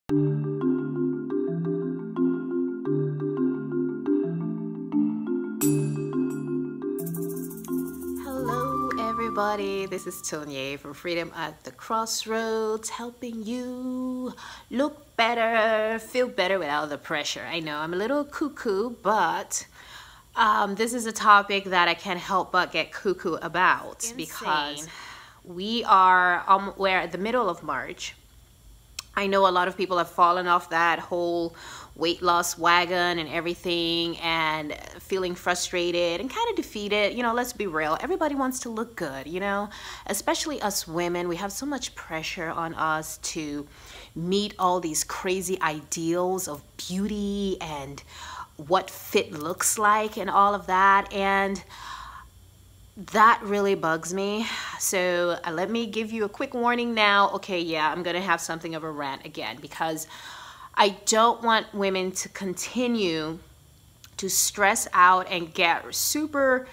Hello everybody, this is Tonya from Freedom at the Crossroads, helping you look better, feel better without the pressure. I know I'm a little cuckoo, but this is a topic that I can't help but get cuckoo about. Because we're at the middle of March. I know a lot of people have fallen off that whole weight loss wagon and everything, and feeling frustrated and kind of defeated. You know, let's be real. Everybody wants to look good, you know, especially us women. We have so much pressure on us to meet all these crazy ideals of beauty and what fit looks like and all of that. And that really bugs me. So let me give you a quick warning now. Okay, yeah, I'm gonna have something of a rant again, because I don't want women to continue to stress out and get super,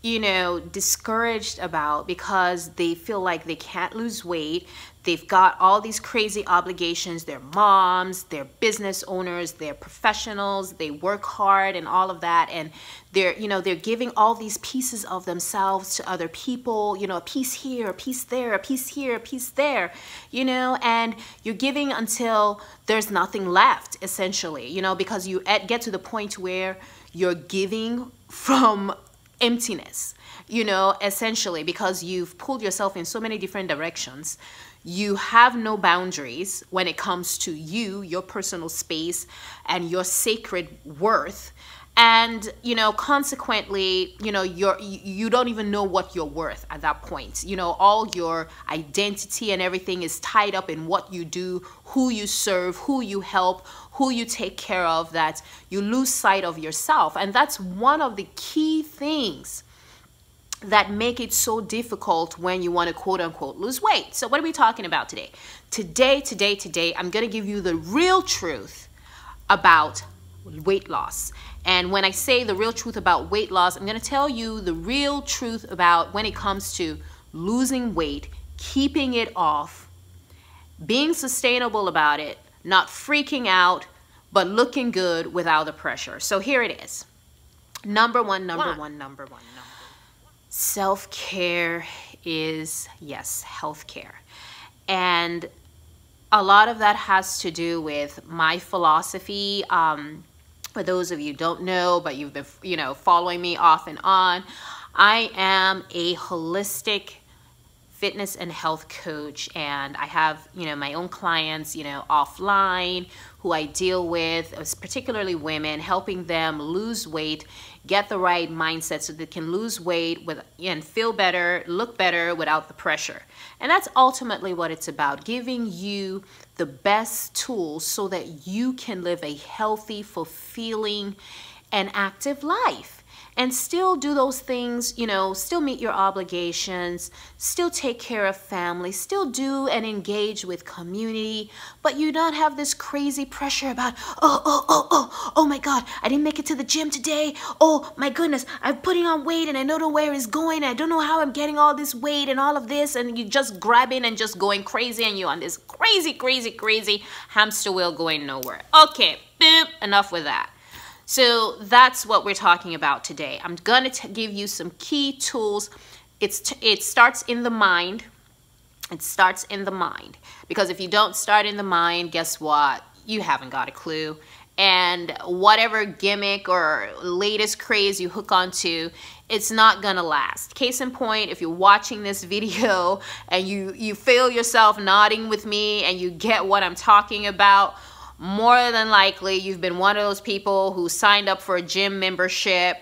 you know, discouraged about, because they feel like they can't lose weight. They've got all these crazy obligations. They're moms, they're business owners, they're professionals, they work hard and all of that. And they're, you know, they're giving all these pieces of themselves to other people, you know, a piece here, a piece there, a piece here, a piece there, you know, and you're giving until there's nothing left, essentially, you know, because you get to the point where you're giving from emptiness, you know, essentially, because you've pulled yourself in so many different directions. You have no boundaries when it comes to you, your personal space, and your sacred worth. And, you know, consequently, you know, you don't even know what you're worth at that point. You know, all your identity and everything is tied up in what you do, who you serve, who you help, who you take care of, that you lose sight of yourself. And that's one of the key things that make it so difficult when you want to quote unquote lose weight. So what are we talking about today? Today, I'm going to give you the real truth about weight loss. And when I say the real truth about weight loss, I'm going to tell you the real truth about when it comes to losing weight, keeping it off, being sustainable about it, not freaking out, but looking good without the pressure. So here it is. Number one. Self-care is, yes, healthcare. And a lot of that has to do with my philosophy. For those of you who don't know, but you've been, you know, following me off and on, I am a holistic fitness and health coach, and I have, you know, my own clients, you know, offline, who I deal with, particularly women, helping them lose weight, get the right mindset so they can lose weight and feel better, look better without the pressure. And that's ultimately what it's about, giving you the best tools so that you can live a healthy, fulfilling, and active life. And still do those things, you know, still meet your obligations, still take care of family, still do and engage with community, but you don't have this crazy pressure about, oh my God, I didn't make it to the gym today. Oh my goodness, I'm putting on weight and I don't know where it's going. I don't know how I'm getting all this weight and all of this. And you just grabbing and just going crazy, and you're on this crazy hamster wheel going nowhere. Okay, boom, enough with that. So that's what we're talking about today. I'm going to give you some key tools. It starts in the mind. It starts in the mind. Because if you don't start in the mind, guess what? You haven't got a clue. And whatever gimmick or latest craze you hook onto, it's not going to last. Case in point, if you're watching this video and you feel yourself nodding with me and you get what I'm talking about, more than likely, you've been one of those people who signed up for a gym membership,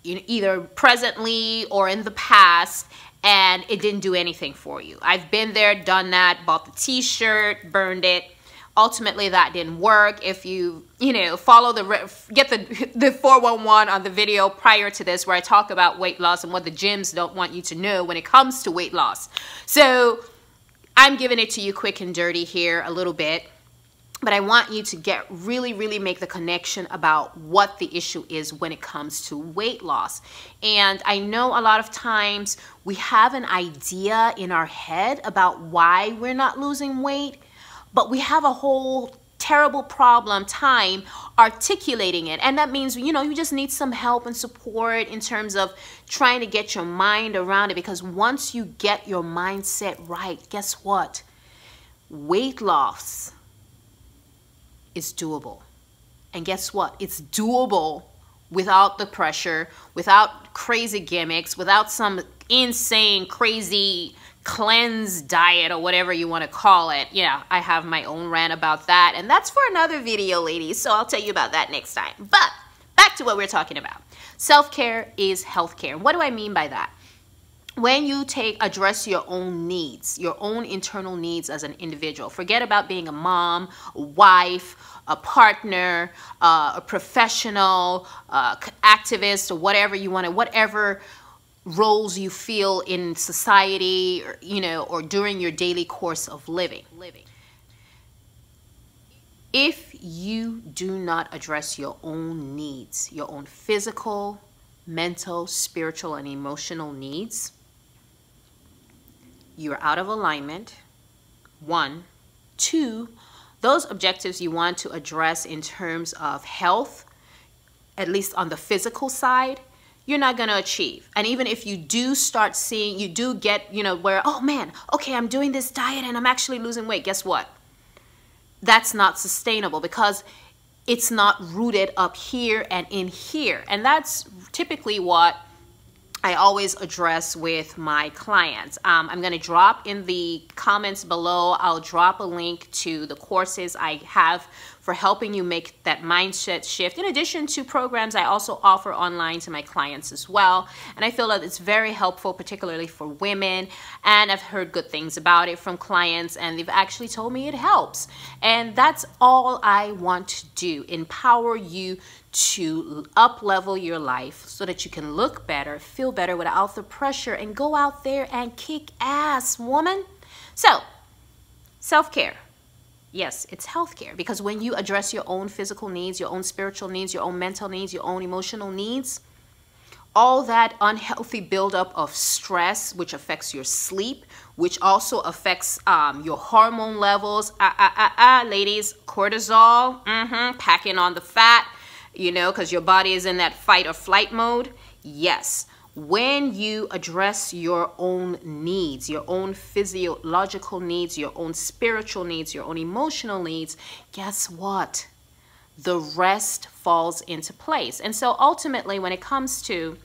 either presently or in the past, and it didn't do anything for you. I've been there, done that, bought the t-shirt, burned it. Ultimately, that didn't work. If you follow get the 411 on the video prior to this, where I talk about weight loss and what the gyms don't want you to know when it comes to weight loss. So I'm giving it to you quick and dirty here a little bit. But I want you to really make the connection about what the issue is when it comes to weight loss. And I know a lot of times we have an idea in our head about why we're not losing weight, but we have a whole terrible problem time articulating it. And that means, you know, you just need some help and support in terms of trying to get your mind around it, because once you get your mindset right, guess what? Weight loss is doable. And guess what? It's doable without the pressure, without crazy gimmicks, without some insane, crazy cleanse diet or whatever you want to call it. Yeah, I have my own rant about that, and that's for another video, ladies, so I'll tell you about that next time. But back to what we're talking about. Self-care is healthcare. What do I mean by that? When you address your own needs, your own internal needs as an individual, forget about being a mom, a wife, a partner, a professional, activist, or whatever you want to, whatever roles you feel in society, or, you know, or during your daily course of living. If you do not address your own needs, your own physical, mental, spiritual, and emotional needs, you're out of alignment. 1. 2, those objectives you want to address in terms of health, at least on the physical side, you're not going to achieve. And even if you do start seeing, you do get, you know, where, oh man, okay, I'm doing this diet and I'm actually losing weight. Guess what? That's not sustainable, because it's not rooted up here and in here. And that's typically what I always address with my clients. I'm going to drop in the comments below, I'll drop a link to the courses I have for helping you make that mindset shift. In addition to programs I also offer online to my clients as well. And I feel that it's very helpful, particularly for women. And I've heard good things about it from clients, and they've actually told me it helps. And that's all I want to do, empower you to up-level your life so that you can look better, feel better without the pressure, and go out there and kick ass, woman. So, self-care. Yes, it's healthcare, because when you address your own physical needs, your own spiritual needs, your own mental needs, your own emotional needs, all that unhealthy buildup of stress, which affects your sleep, which also affects your hormone levels, ladies, cortisol, packing on the fat, you know, because your body is in that fight or flight mode. Yes. When you address your own needs, your own physiological needs, your own spiritual needs, your own emotional needs, guess what? The rest falls into place. And so ultimately, when it comes to,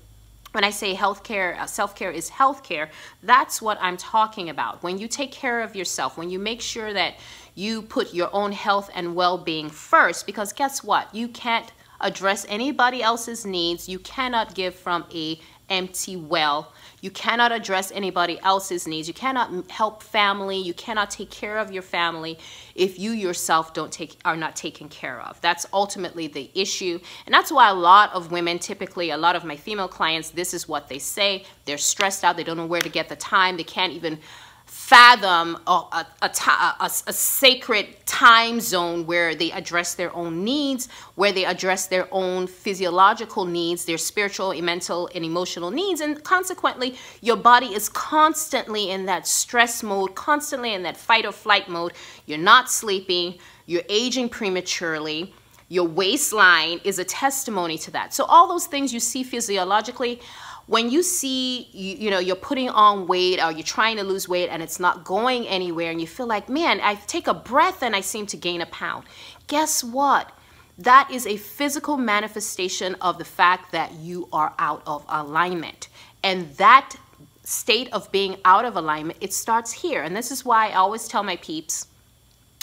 when I say healthcare, self-care is healthcare, that's what I'm talking about. When you take care of yourself, when you make sure that you put your own health and well-being first, because guess what? You can't address anybody else's needs. You cannot give from a empty well. You cannot address anybody else's needs. You cannot help family. You cannot take care of your family if you yourself are not taken care of. That's ultimately the issue. And that's why a lot of women, typically a lot of my female clients, this is what they say. They're stressed out. They don't know where to get the time. They can't even fathom a sacred time zone where they address their own needs, where they address their own physiological needs, their spiritual, mental, and emotional needs. And consequently, your body is constantly in that stress mode, constantly in that fight or flight mode. You're not sleeping, you're aging prematurely. Your waistline is a testimony to that. So all those things you see physiologically, when you see, you know, you're putting on weight or you're trying to lose weight and it's not going anywhere, and you feel like, man, I take a breath and I seem to gain a pound. Guess what? That is a physical manifestation of the fact that you are out of alignment. And that state of being out of alignment, it starts here. And this is why I always tell my peeps,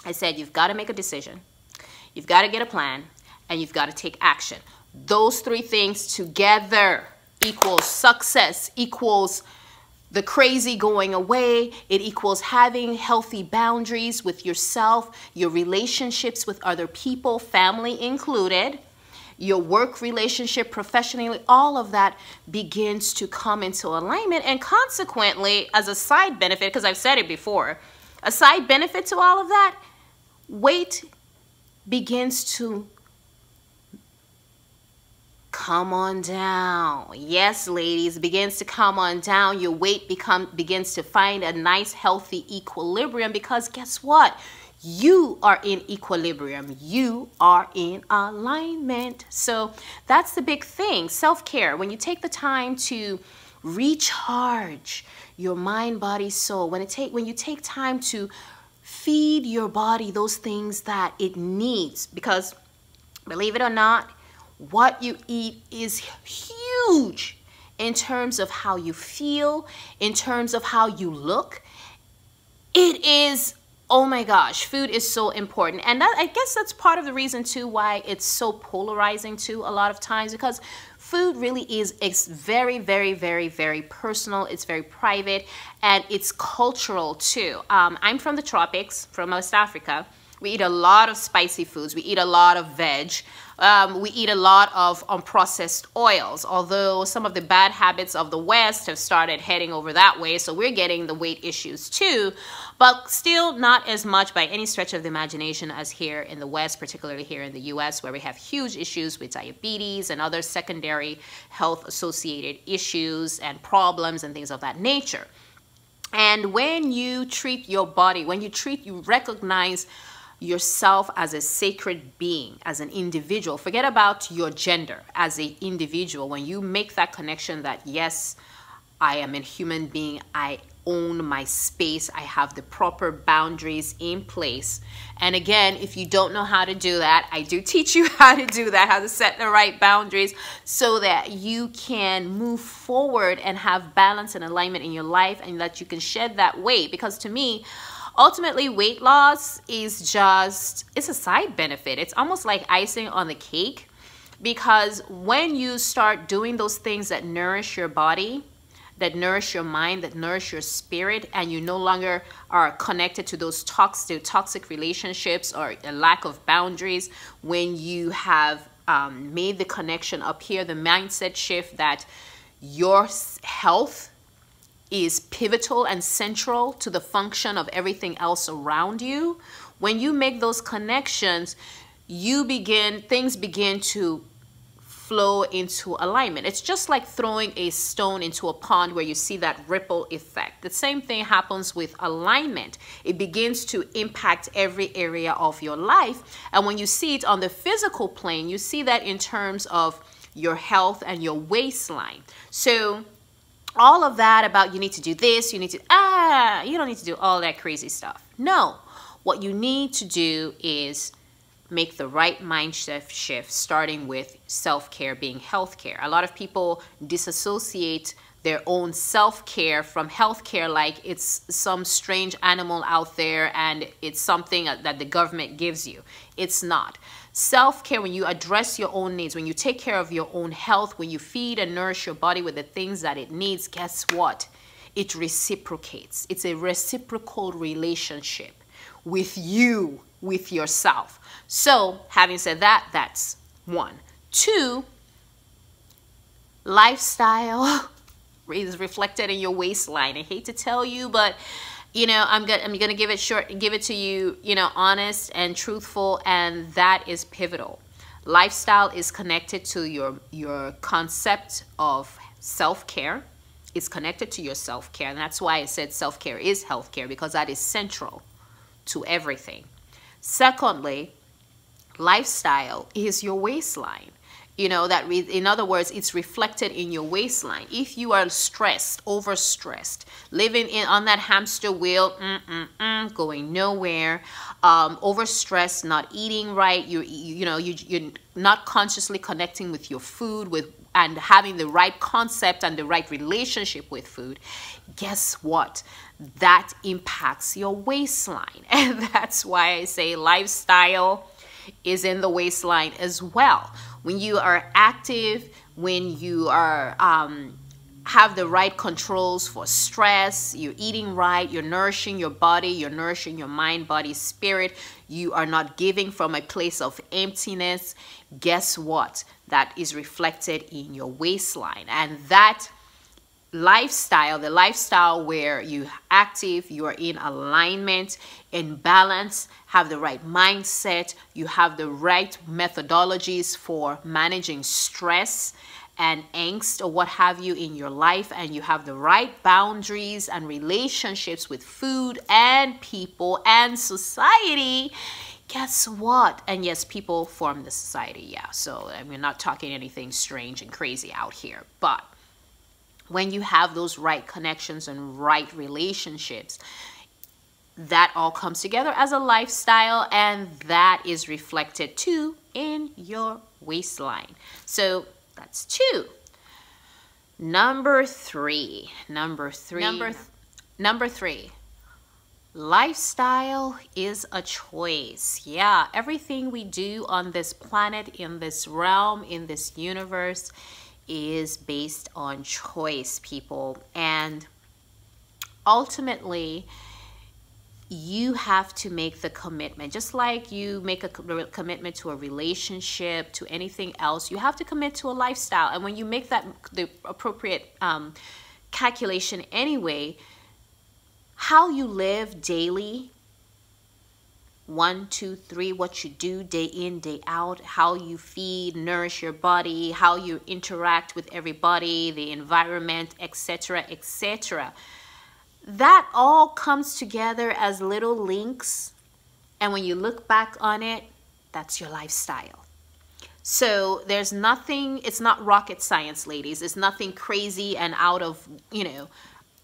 I said, you've got to make a decision. You've got to get a plan, and you've got to take action. Those three things together equals success, equals the crazy going away. It equals having healthy boundaries with yourself, your relationships with other people, family included, your work relationship, professionally, all of that begins to come into alignment. And consequently, as a side benefit, because I've said it before, a side benefit to all of that, weight begins to come on down. Yes, ladies, begins to come on down. Your weight begins to find a nice, healthy equilibrium, because guess what? You are in equilibrium. You are in alignment. So that's the big thing. Self-care. When you take the time to recharge your mind, body, soul, when you take time to feed your body those things that it needs, because believe it or not, what you eat is huge in terms of how you feel, in terms of how you look. It is, oh my gosh, food is so important. And that, I guess that's part of the reason too why it's so polarizing too a lot of times, because food really is, it's very, very, very, very personal. It's very private, and it's cultural too. I'm from the tropics, from West Africa. We eat a lot of spicy foods. We eat a lot of veg. We eat a lot of unprocessed oils, although some of the bad habits of the West have started heading over that way. So we're getting the weight issues too, but still not as much by any stretch of the imagination as here in the West, particularly here in the US, where we have huge issues with diabetes and other secondary health associated issues and problems and things of that nature. And when you treat your body, you recognize yourself as a sacred being, as an individual. Forget about your gender. As an individual, when you make that connection that, yes, I am a human being, I own my space, I have the proper boundaries in place. And again, if you don't know how to do that, I do teach you how to do that, how to set the right boundaries so that you can move forward and have balance and alignment in your life, and that you can shed that weight. Because to me, ultimately, weight loss is just, it's a side benefit. It's almost like icing on the cake, because when you start doing those things that nourish your body, that nourish your mind, that nourish your spirit, and you no longer are connected to those toxic relationships or a lack of boundaries, when you have made the connection up here, the mindset shift that your health is pivotal and central to the function of everything else around you. When you make those connections, things begin to flow into alignment. It's just like throwing a stone into a pond where you see that ripple effect. The same thing happens with alignment. It begins to impact every area of your life. And when you see it on the physical plane, you see that in terms of your health and your waistline. So all of that about you need to do this, you don't need to do all that crazy stuff. No, what you need to do is make the right mindset shift, starting with self-care being healthcare. A lot of people disassociate their own self-care from healthcare like it's some strange animal out there and it's something that the government gives you. It's not. Self-care, when you address your own needs, when you take care of your own health, when you feed and nourish your body with the things that it needs, guess what? It reciprocates. It's a reciprocal relationship with you, with yourself. So, having said that, that's one. Two, lifestyle is reflected in your waistline. I hate to tell you, but I'm gonna give it to you, honest and truthful, and that is pivotal. Lifestyle is connected to your concept of self-care. It's connected to your self-care, and that's why I said self-care is healthcare, because that is central to everything. Secondly, lifestyle is your waistline. In other words, it's reflected in your waistline. If you are stressed, overstressed, living on that hamster wheel, going nowhere, overstressed, not eating right, you're not consciously connecting with your food, and having the right concept and the right relationship with food, guess what? That impacts your waistline. And that's why I say lifestyle is in the waistline as well. When you are active, when you are have the right controls for stress, you're eating right, you're nourishing your body, you're nourishing your mind, body, spirit, you are not giving from a place of emptiness, guess what? That is reflected in your waistline. And that lifestyle, the lifestyle where you're active, you are in alignment, in balance, have the right mindset, you have the right methodologies for managing stress and angst or what have you in your life, and you have the right boundaries and relationships with food and people and society, guess what? And yes, people form the society, yeah. So we're not talking anything strange and crazy out here. But when you have those right connections and right relationships, that all comes together as a lifestyle, and that is reflected too in your waistline. So that's 2. Number three. Lifestyle is a choice. Yeah, everything we do on this planet, in this realm, in this universe is based on choice, people. And ultimately, you have to make the commitment. Just like you make a commitment to a relationship, to anything else, you have to commit to a lifestyle. And when you make that the appropriate calculation anyway, how you live daily, 1, 2, 3, what you do day in, day out, how you feed, nourish your body, how you interact with everybody, the environment, etc., etc. That all comes together as little links, and when you look back on it, that's your lifestyle. So there's nothing, it's not rocket science, ladies. It's nothing crazy and out of,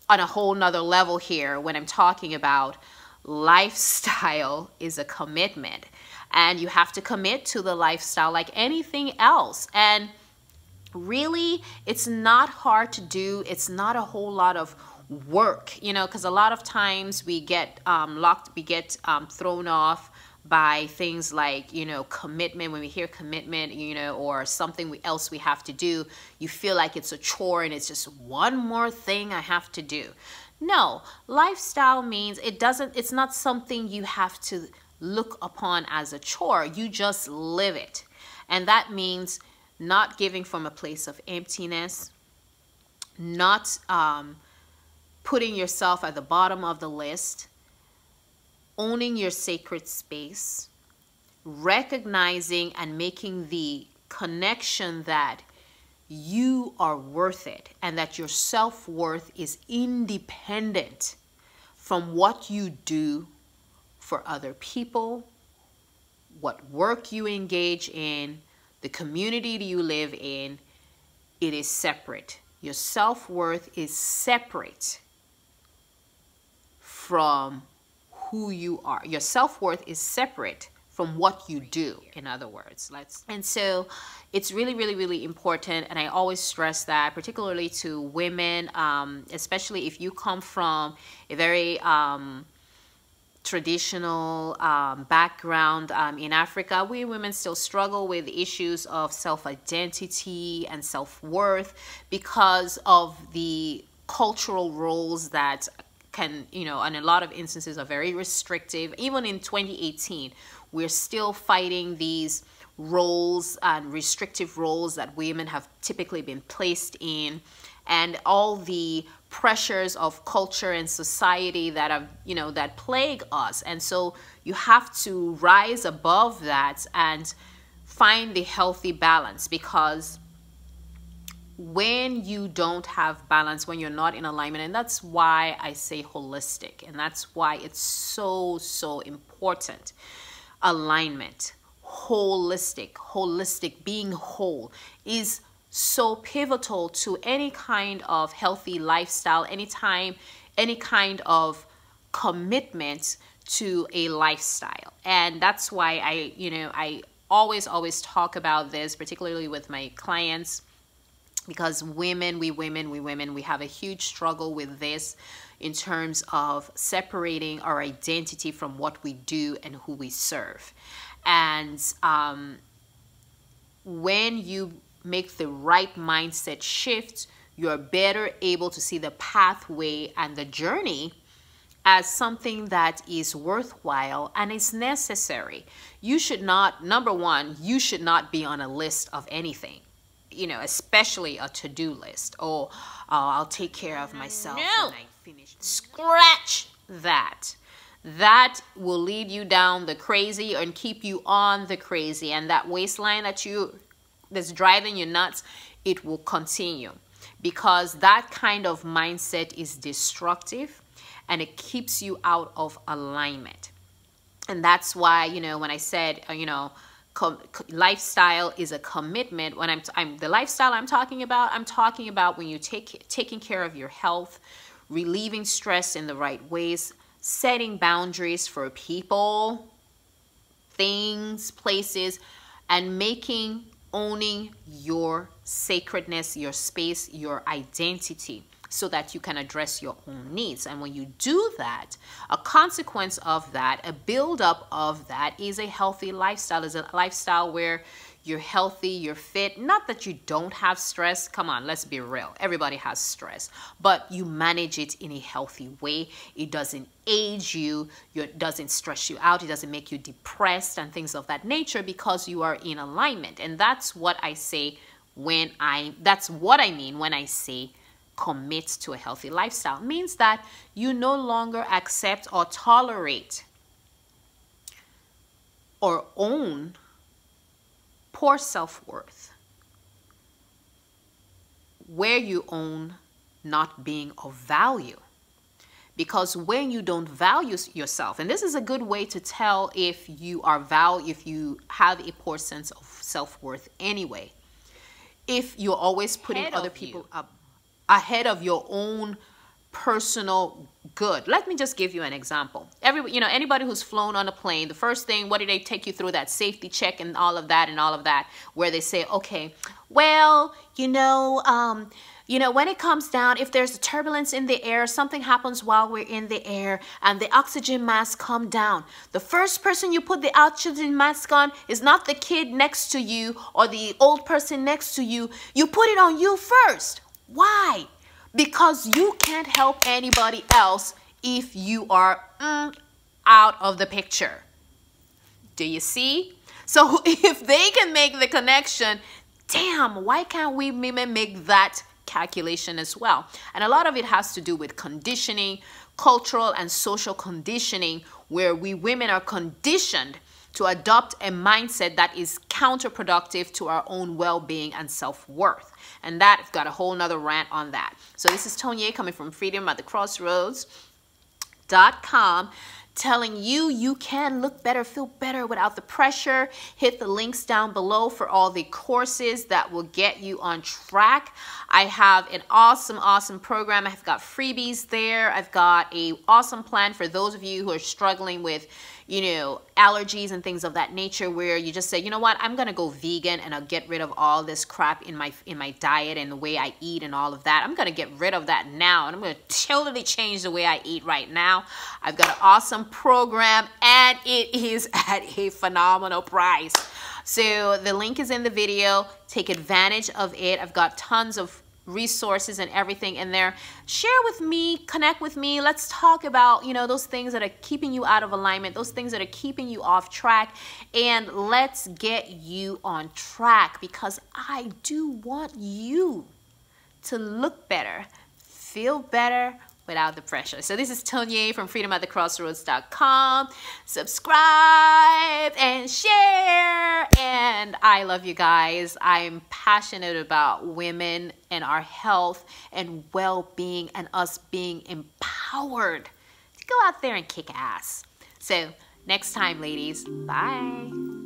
on a whole nother level here when I'm talking about lifestyle is a commitment. And you have to commit to the lifestyle like anything else. And really, it's not hard to do. It's not a whole lot of work, because a lot of times we get thrown off by things like, commitment. When we hear commitment, or something else we have to do, you feel like it's a chore and it's just one more thing I have to do. No, lifestyle means it's not something you have to look upon as a chore. You just live it. And that means not giving from a place of emptiness, not putting yourself at the bottom of the list, owning your sacred space, recognizing and making the connection that you are worth it and that your self-worth is independent from what you do for other people, what work you engage in, the community you live in. It is separate. Your self-worth is separate from who you are. Your self-worth is separate from what you do, in other words. And so it's really, really, really important. And I always stress that, particularly to women, especially if you come from a very traditional background in Africa. We women still struggle with issues of self-identity and self-worth because of the cultural roles that can, in a lot of instances are very restrictive. Even in 2018, we're still fighting these roles and restrictive roles that women have typically been placed in, and all the pressures of culture and society that have, that plague us. And so you have to rise above that and find the healthy balance, because when you don't have balance, when you're not in alignment, and that's why I say holistic, and that's why it's so, so important. Alignment, holistic, being whole is so pivotal to any kind of healthy lifestyle, any kind of commitment to a lifestyle. And that's why I always talk about this, particularly with my clients, because we have a huge struggle with this in terms of separating our identity from what we do and who we serve. And when you make the right mindset shift, you're better able to see the pathway and the journey as something that is worthwhile and is necessary. You should not, number one, you should not be on a list of anything, especially a to-do list. I'll take care of myself when I finish. Scratch that. That will lead you down the crazy and keep you on the crazy. And that waistline that you that's driving you nuts, it will continue, because that kind of mindset is destructive and it keeps you out of alignment. And that's why, you know, when I said, you know, lifestyle is a commitment, when I'm the lifestyle I'm talking about when you taking care of your health, relieving stress in the right ways, setting boundaries for people, things, places, and owning your sacredness, your space, your identity, so that you can address your own needs. And when you do that, a consequence of that, a buildup of that, is a healthy lifestyle. Is a lifestyle where you're healthy, you're fit. Not that you don't have stress. Come on, let's be real. Everybody has stress, but you manage it in a healthy way. It doesn't age you. It doesn't stress you out. It doesn't make you depressed and things of that nature, because you are in alignment. And that's what I say that's what I mean when I say commit to a healthy lifestyle. It means that you no longer accept or tolerate or own poor self-worth, where you own not being of value. Because when you don't value yourself, and this is a good way to tell if you have a poor sense of self-worth anyway, if you're always putting other people up ahead of your own personal good. Let me just give you an example. Anybody who's flown on a plane, the first thing, what do they take you through? That safety check and all of that, where they say, okay, well, when it comes down, if there's a turbulence in the air, something happens while we're in the air and the oxygen mask come down, the first person you put the oxygen mask on is not the kid next to you or the old person next to you. You put it on you first. Why? Because you can't help anybody else if you are out of the picture. Do you see? So if they can make the connection, damn, why can't we make that calculation as well? And a lot of it has to do with conditioning, cultural and social conditioning, where we women are conditioned to adopt a mindset that is counterproductive to our own well-being and self-worth. And that, I've got a whole nother rant on that. So this is Tonya coming from Freedom at the Crossroads.com, telling you can look better, feel better without the pressure. Hit the links down below for all the courses that will get you on track. I have an awesome program. I've got freebies there. I've got an awesome plan for those of you who are struggling with, allergies and things of that nature, where you just say, you know what, I'm gonna go vegan and I'll get rid of all this crap in my diet and the way I eat and all of that. I'm gonna get rid of that now, and I'm gonna totally change the way I eat right now. I've got an awesome program, and it is at a phenomenal price. So the link is in the video. Take advantage of it. I've got tons of resources and everything in there. Share with me, connect with me. Let's talk about, those things that are keeping you out of alignment, those things that are keeping you off track, and let's get you on track, because I do want you to look better, feel better without the pressure. So this is Tonya from freedomatthecrossroads.com. Subscribe and share. And I love you guys. I'm passionate about women and our health and well-being and us being empowered to go out there and kick ass. So next time, ladies. Bye.